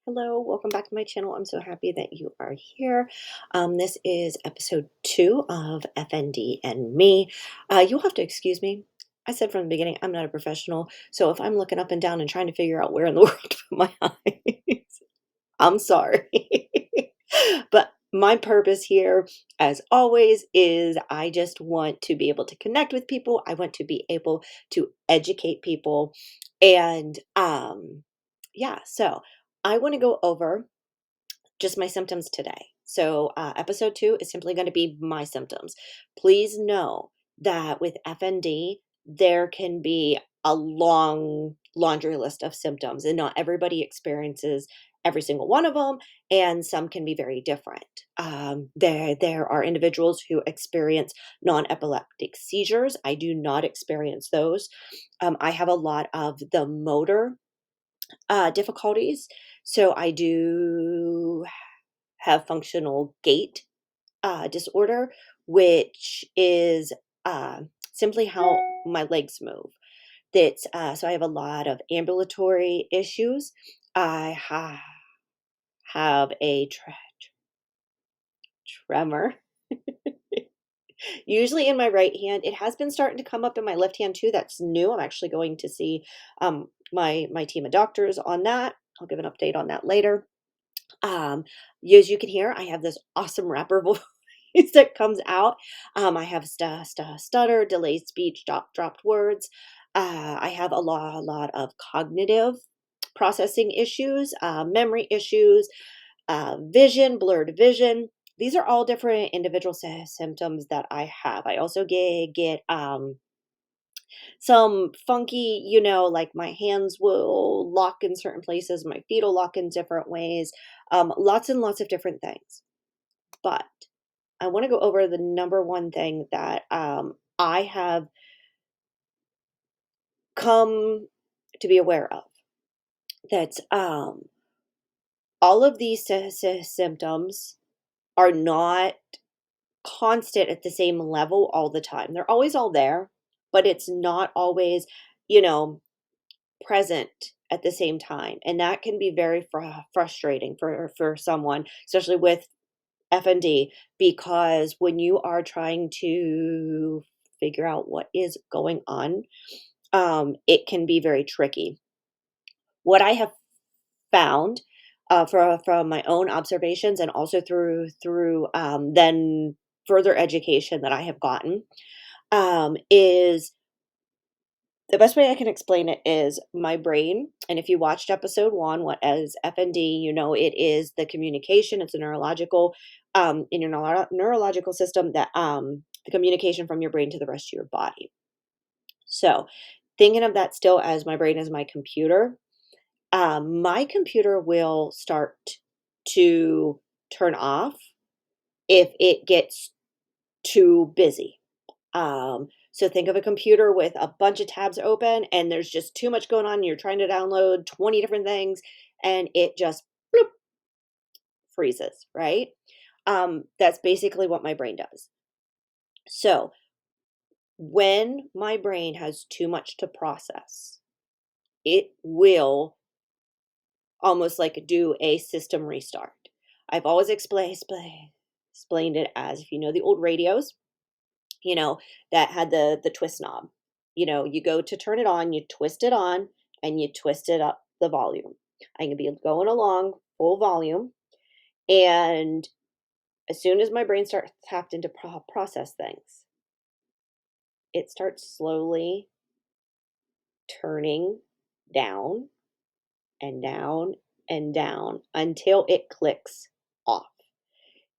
Hello, welcome back to my channel. I'm so happy that you are here. This is episode 2 of FND and Me. You'll have to excuse me. I said from the beginning, I'm not a professional. So if I'm looking up and down and trying to figure out where in the world to put my eyes, I'm sorry. But my purpose here, as always, is I just want to be able to connect with people. I want to be able to educate people. And yeah, so I want to go over just my symptoms today. So, episode 2 is simply going to be my symptoms. Please know that with FND, there can be a long laundry list of symptoms, and not everybody experiences every single one of them, and some can be very different. There are individuals who experience non-epileptic seizures. I do not experience those. I have a lot of the motor difficulties. So I do have functional gait disorder, which is simply how my legs move. That's so I have a lot of ambulatory issues. I have a tremor, usually in my right hand. It has been starting to come up in my left hand too. That's new. I'm actually going to see my team of doctors on that. I'll give an update on that later. Um, as you can hear, I have this awesome rapper voice that comes out. I have stutter, delayed speech, dropped words. I have a lot of cognitive processing issues, memory issues, vision, blurred vision. These are all different individual symptoms that I have. I also get some funky, like my hands will lock in certain places, my feet will lock in different ways, lots and lots of different things. But I want to go over the number one thing that I have come to be aware of. That all of these symptoms are not constant at the same level all the time. They're always all there, but it's not always, you know, present at the same time, and that can be very frustrating for someone, especially with FND, because when you are trying to figure out what is going on, it can be very tricky. What I have found from my own observations and also through then further education that I have gotten is the best way I can explain it is my brain. And if you watched episode 1, what as FND, you know it is the communication. It's a neurological in your neurological system that the communication from your brain to the rest of your body. So thinking of that still as my brain is my computer will start to turn off if it gets too busy. So think of a computer with a bunch of tabs open and there's just too much going on. You're trying to download 20 different things and it just bloop, freezes, right? That's basically what my brain does. So when my brain has too much to process, it will almost like do a system restart. I've always explained it as, if you know the old radios, you know, that had the twist knob. You know, you go to turn it on, you twist it on, and you twist it up the volume. I can be going along full volume, and as soon as my brain starts tapped into process things, it starts slowly turning down and down and down until it clicks off.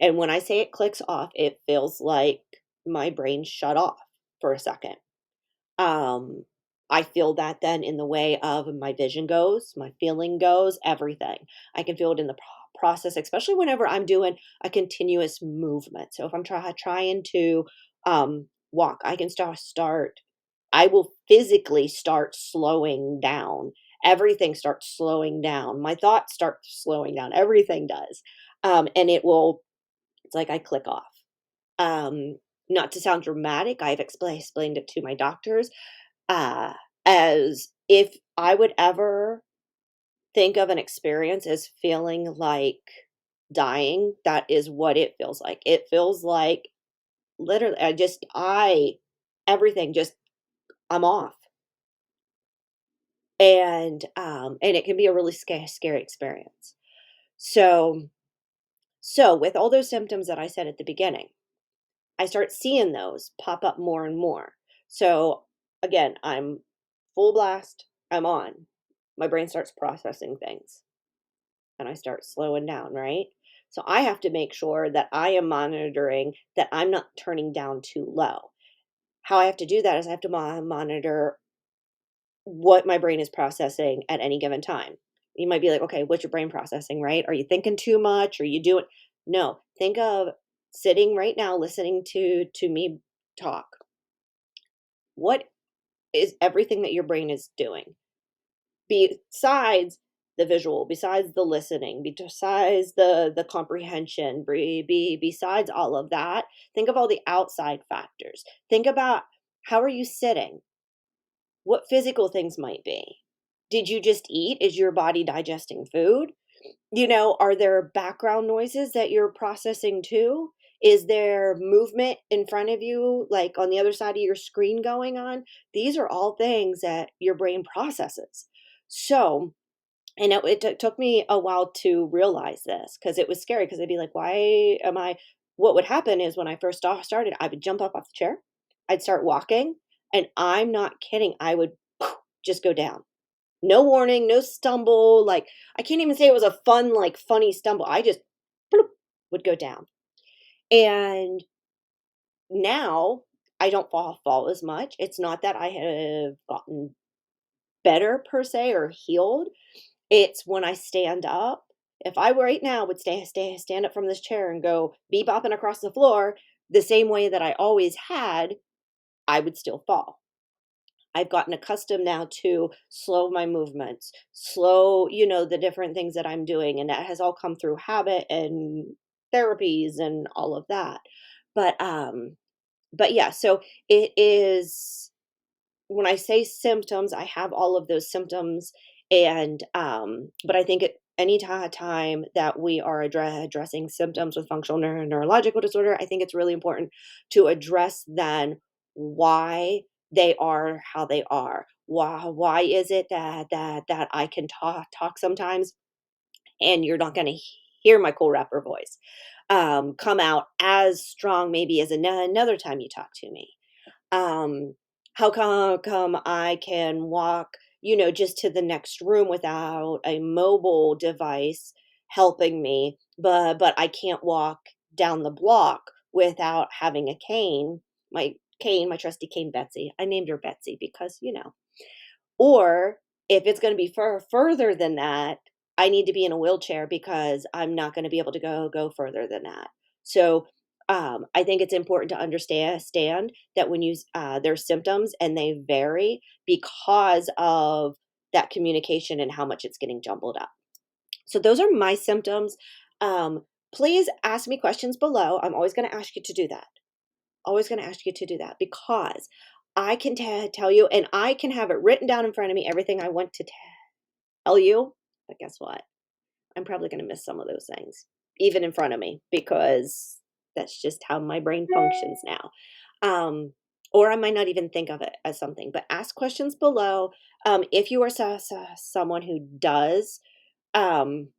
And when I say it clicks off, it feels like my brain shut off for a second. Um, I feel that then in the way of my vision goes, my feeling goes, everything. I can feel it in the process, especially whenever I'm doing a continuous movement. So if I'm trying to walk, I can start. I will physically start slowing down. Everything starts slowing down. My thoughts start slowing down. Everything does, and it will. It's like I click off. Um, Not to sound dramatic, I've explained it to my doctors uh, as if I would ever think of an experience as feeling like dying, that is what it feels like. It feels like literally, everything just, I'm off. And it can be a really scary experience. So, so with all those symptoms that I said at the beginning, I start seeing those pop up more and more. So again, I'm full blast, I'm on. My brain starts processing things and I start slowing down, right? So I have to make sure that I am monitoring that I'm not turning down too low. How I have to do that is I have to monitor what my brain is processing at any given time. You might be like, okay, what's your brain processing, right? Are you thinking too much? Are you doing? No, think of sitting right now listening to me talk. What is everything that your brain is doing besides the visual, besides the listening, besides the comprehension, besides all of that? Think of all the outside factors. Think about, how are you sitting? What physical things might be? Did you just eat? Is your body digesting food? Are there background noises that you're processing too? Is there movement in front of you, like on the other side of your screen going on? These are all things that your brain processes. So, and it took me a while to realize this because it was scary, because I'd be like, why am I? What would happen is when I first started, I would jump up off the chair, I'd start walking, and I'm not kidding, I would just go down. No warning, no stumble. Like, I can't even say it was a fun, like funny stumble. I just bloop, would go down. And now I don't fall as much. It's not that I have gotten better per se or healed. It's when I stand up. If I right now would stand up from this chair and go be bopping across the floor the same way that I always had, I would still fall. I've gotten accustomed now to slow my movements, slow, the different things that I'm doing. And that has all come through habit and therapies and all of that. But but yeah, so it is, when I say symptoms, I have all of those symptoms. And but I think at any time that we are addressing symptoms with functional neurological disorder, I think it's really important to address then why they are how they are. Why is it that I can talk sometimes and you're not going to hear my cool rapper voice come out as strong maybe as another time you talk to me? um how come I can walk, just to the next room without a mobile device helping me, but I can't walk down the block without having a cane, my trusty cane Betsy. I named her Betsy because, or if it's going to be further than that, I need to be in a wheelchair because I'm not going to be able to go further than that. So I think it's important to understand that when there's symptoms and they vary because of that communication and how much it's getting jumbled up. So those are my symptoms. Um, Please ask me questions below. I'm always going to ask you to do that. Always going to ask you to do that because I can tell you, and I can have it written down in front of me, everything I want to tell you. But guess what? I'm probably going to miss some of those things, even in front of me, because that's just how my brain functions now. Um, or I might not even think of it as something, but ask questions below. If you are someone who does um,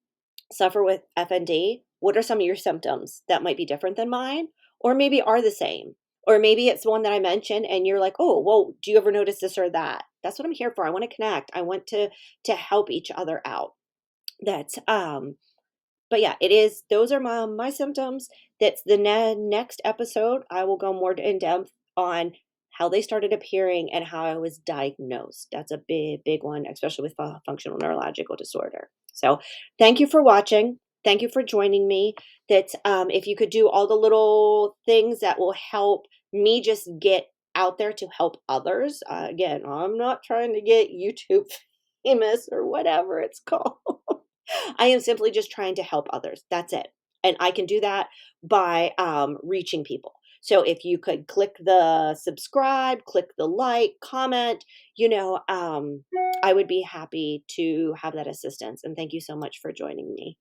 suffer with FND, what are some of your symptoms that might be different than mine, or maybe are the same? Or maybe it's one that I mentioned and you're like, oh, well, do you ever notice this or that? That's what I'm here for. I want to connect. I want to help each other out. That's but yeah, it is, those are my symptoms. That's the next episode. I will go more in depth on how they started appearing and how I was diagnosed. That's a big one, especially with functional neurological disorder. So thank you for watching. Thank you for joining me. That if you could do all the little things that will help me just get out there to help others. Again, I'm not trying to get YouTube famous or whatever it's called. I am simply just trying to help others. That's it. And I can do that by reaching people. So if you could click the subscribe, click the like, comment, I would be happy to have that assistance. And thank you so much for joining me.